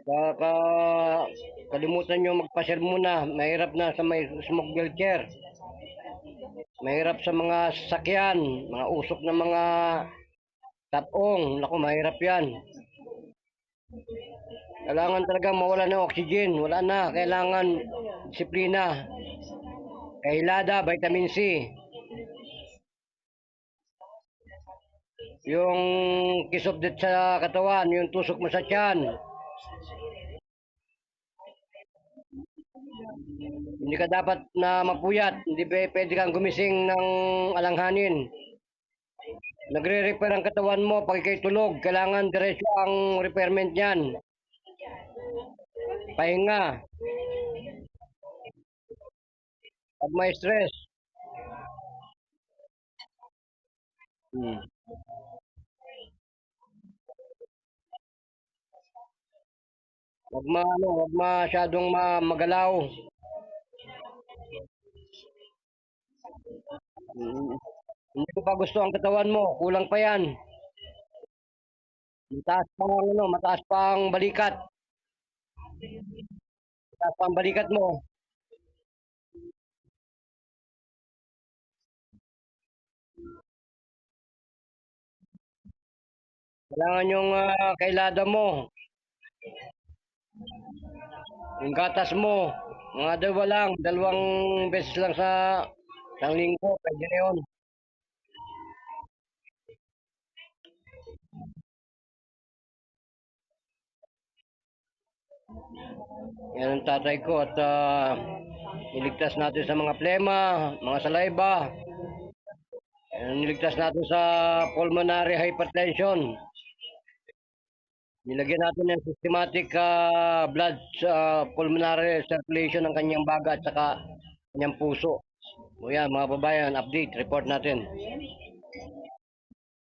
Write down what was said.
Baka kalimutan nyo magpasyal muna. Mahirap na sa may smoke wheelchair. Mahirap sa mga sasakyan, mga usok na mga tapong. Naku, mahirap yan. Kailangan talaga mawala ng oxygen. Wala na. Kailangan disiplina. Kahilada, vitamin C. Yung kisopdet sa katawan, yung tusok mo sa tiyan. Hindi ka dapat na mapuyat. Hindi pwede kang gumising ng alanghanin. Nagre-repair ang katawan mo pag ikay tulog. Kailangan diretso ang repairment niyan. Pahinga. Pag may stress. Hmm. Wag masyadong magalaw. Hmm. Hindi ko pa gusto ang katawan mo. Kulang pa yan. Mataas pa ang balikat. Mataas pa ang balikat mo. Kailangan yung kailada mo. Yung gatas mo. Mga dalawa lang. Dalawang beses lang sa isang linggo. Pwede na yun. Yan ang tatay ko at niligtas natin sa mga plema, mga salayba. Niligtas natin sa pulmonary hypertension. Nilagyan natin ng systematic blood pulmonary circulation ng kanyang baga at saka kanyang puso. O yan mga babayan, update, report natin.